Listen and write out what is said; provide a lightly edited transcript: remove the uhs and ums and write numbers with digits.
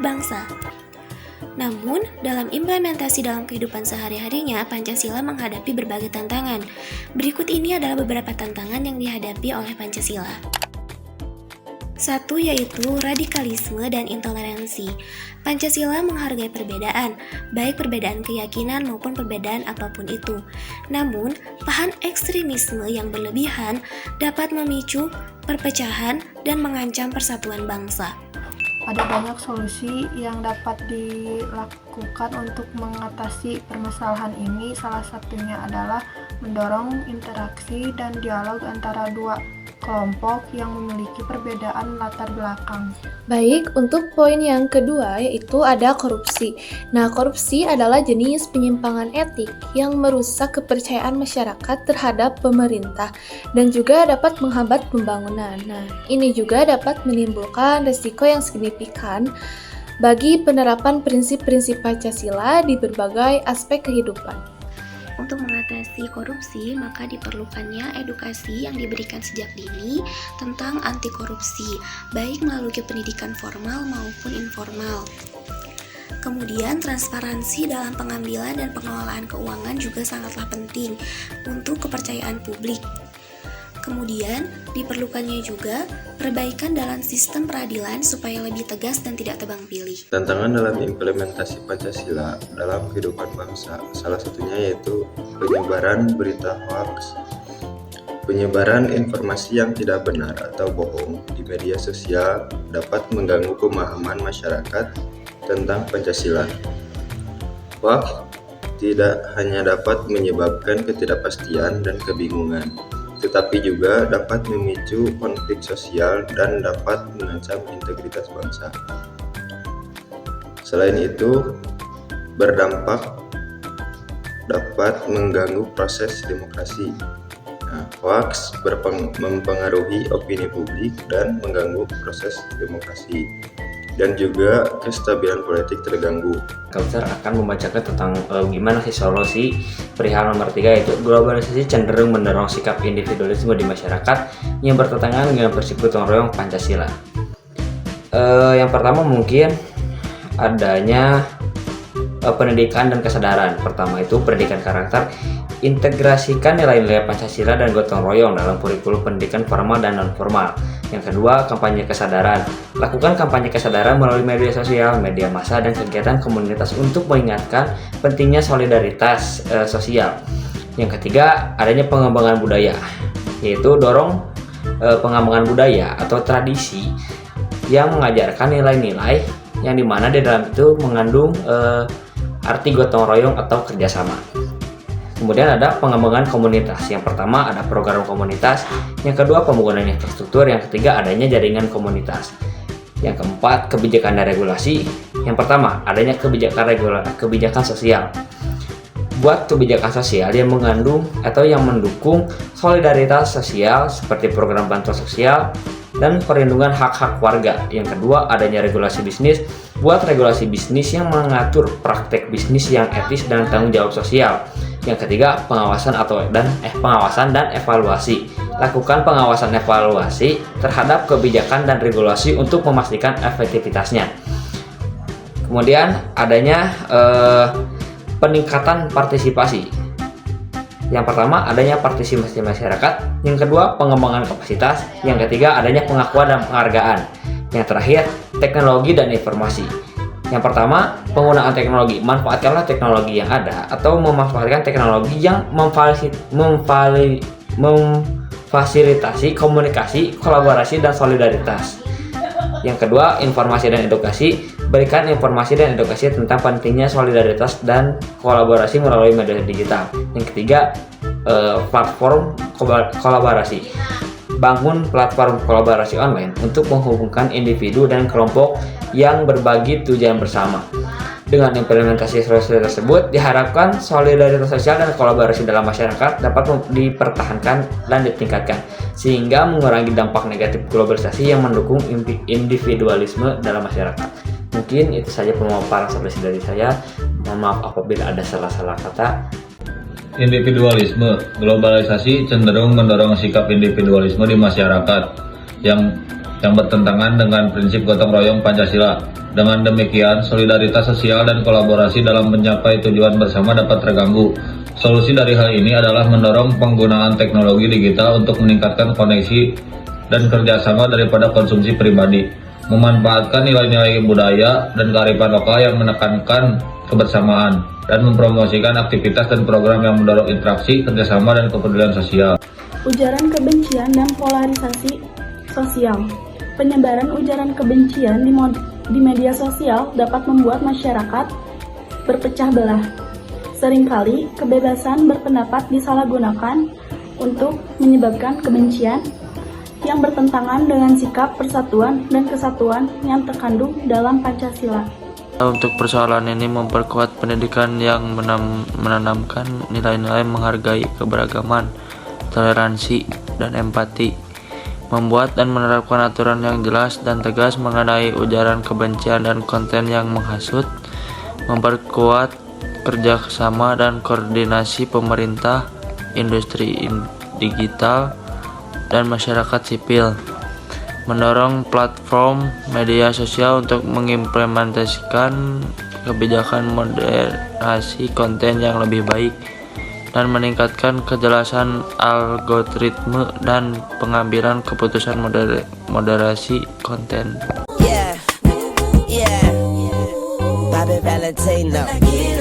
bangsa. Namun, dalam implementasi dalam kehidupan sehari-harinya, Pancasila menghadapi berbagai tantangan. Berikut ini adalah beberapa tantangan yang dihadapi oleh Pancasila. 1. Yaitu radikalisme dan intoleransi. Pancasila menghargai perbedaan, baik perbedaan keyakinan maupun perbedaan apapun itu. Namun, paham ekstremisme yang berlebihan dapat memicu perpecahan dan mengancam persatuan bangsa. Ada banyak solusi yang dapat dilakukan untuk mengatasi permasalahan ini. Salah satunya adalah mendorong interaksi dan dialog antara dua kelompok yang memiliki perbedaan latar belakang. Baik, untuk poin yang kedua yaitu ada korupsi. Nah, korupsi adalah jenis penyimpangan etik yang merusak kepercayaan masyarakat terhadap pemerintah dan juga dapat menghambat pembangunan. Nah, ini juga dapat menimbulkan risiko yang signifikan bagi penerapan prinsip-prinsip Pancasila di berbagai aspek kehidupan. Untuk mengatasi korupsi, maka diperlukannya edukasi yang diberikan sejak dini tentang anti korupsi, baik melalui pendidikan formal maupun informal. Kemudian, transparansi dalam pengambilan dan pengelolaan keuangan juga sangatlah penting untuk kepercayaan publik. Kemudian, diperlukannya juga perbaikan dalam sistem peradilan supaya lebih tegas dan tidak tebang pilih. Tantangan dalam implementasi Pancasila dalam kehidupan bangsa, salah satunya yaitu penyebaran berita hoaks. Penyebaran informasi yang tidak benar atau bohong di media sosial dapat mengganggu pemahaman masyarakat tentang Pancasila. Hoaks tidak hanya dapat menyebabkan ketidakpastian dan kebingungan, tetapi juga dapat memicu konflik sosial dan dapat mengancam integritas bangsa. Selain itu, berdampak dapat mengganggu proses demokrasi. Hoaks mempengaruhi opini publik dan mengganggu proses demokrasi, dan juga kestabilan politik terganggu. Kautsar akan membacakan tentang gimana sih solusi perihal nomor 3, yaitu globalisasi cenderung mendorong sikap individualisme di masyarakat yang bertentangan dengan prinsip gotong royong Pancasila. Yang pertama mungkin adanya pendidikan dan kesadaran. Pertama itu pendidikan karakter, integrasikan nilai-nilai Pancasila dan gotong royong dalam kurikulum pendidikan formal dan non-formal. Yang kedua, kampanye kesadaran. Lakukan kampanye kesadaran melalui media sosial, media massa, dan kegiatan komunitas untuk mengingatkan pentingnya solidaritas sosial. Yang ketiga, adanya pengembangan budaya, yaitu dorong pengembangan budaya atau tradisi yang mengajarkan nilai-nilai yang dimana di dalam itu mengandung arti gotong royong atau kerjasama. Kemudian ada pengembangan komunitas. Yang pertama ada program komunitas, yang kedua pembangunan infrastruktur, yang ketiga adanya jaringan komunitas. Yang keempat kebijakan dan regulasi. Yang pertama adanya kebijakan sosial. Buat kebijakan sosial yang mengandung atau yang mendukung solidaritas sosial seperti program bantuan sosial dan perlindungan hak-hak warga. Yang kedua adanya regulasi bisnis. Buat regulasi bisnis yang mengatur praktek bisnis yang etis dan tanggung jawab sosial. Yang ketiga, pengawasan dan evaluasi. Lakukan pengawasan evaluasi terhadap kebijakan dan regulasi untuk memastikan efektivitasnya. Kemudian adanya peningkatan partisipasi. Yang pertama adanya partisipasi masyarakat, yang kedua pengembangan kapasitas, yang ketiga adanya pengakuan dan penghargaan. Yang terakhir, teknologi dan informasi. Yang pertama, penggunaan teknologi. Manfaatkanlah teknologi yang ada atau memanfaatkan teknologi yang memfasilitasi komunikasi, kolaborasi, dan solidaritas. Yang kedua, informasi dan edukasi. Berikan informasi dan edukasi tentang pentingnya solidaritas dan kolaborasi melalui media digital. Yang ketiga, platform kolaborasi. Bangun platform kolaborasi online untuk menghubungkan individu dan kelompok yang berbagi tujuan bersama. Dengan implementasi solusi tersebut, diharapkan solidaritas sosial dan kolaborasi dalam masyarakat dapat dipertahankan dan ditingkatkan, sehingga mengurangi dampak negatif globalisasi yang mendukung individualisme dalam masyarakat. Mungkin itu saja pemaparan solusi dari saya. Mohon maaf apabila ada salah-salah kata. Individualisme, globalisasi cenderung mendorong sikap individualisme di masyarakat yang yang bertentangan dengan prinsip gotong royong Pancasila. Dengan demikian, solidaritas sosial dan kolaborasi dalam mencapai tujuan bersama dapat terganggu. Solusi dari hal ini adalah mendorong penggunaan teknologi digital untuk meningkatkan koneksi dan kerjasama daripada konsumsi pribadi, memanfaatkan nilai-nilai budaya dan kearifan lokal yang menekankan kebersamaan, dan mempromosikan aktivitas dan program yang mendorong interaksi, kerjasama, dan kepedulian sosial. Ujaran kebencian dan polarisasi sosial. Penyebaran ujaran kebencian di media sosial dapat membuat masyarakat berpecah belah. Seringkali kebebasan berpendapat disalahgunakan untuk menyebabkan kebencian yang bertentangan dengan sikap persatuan dan kesatuan yang terkandung dalam Pancasila. Untuk persoalan ini memperkuat pendidikan yang menanamkan nilai-nilai menghargai keberagaman, toleransi, dan empati, membuat dan menerapkan aturan yang jelas dan tegas mengenai ujaran kebencian dan konten yang menghasut, memperkuat kerjasama dan koordinasi pemerintah, industri digital, dan masyarakat sipil, mendorong platform media sosial untuk mengimplementasikan kebijakan moderasi konten yang lebih baik, dan meningkatkan kejelasan algoritme dan pengambilan keputusan moderasi konten. Bobby Valentino.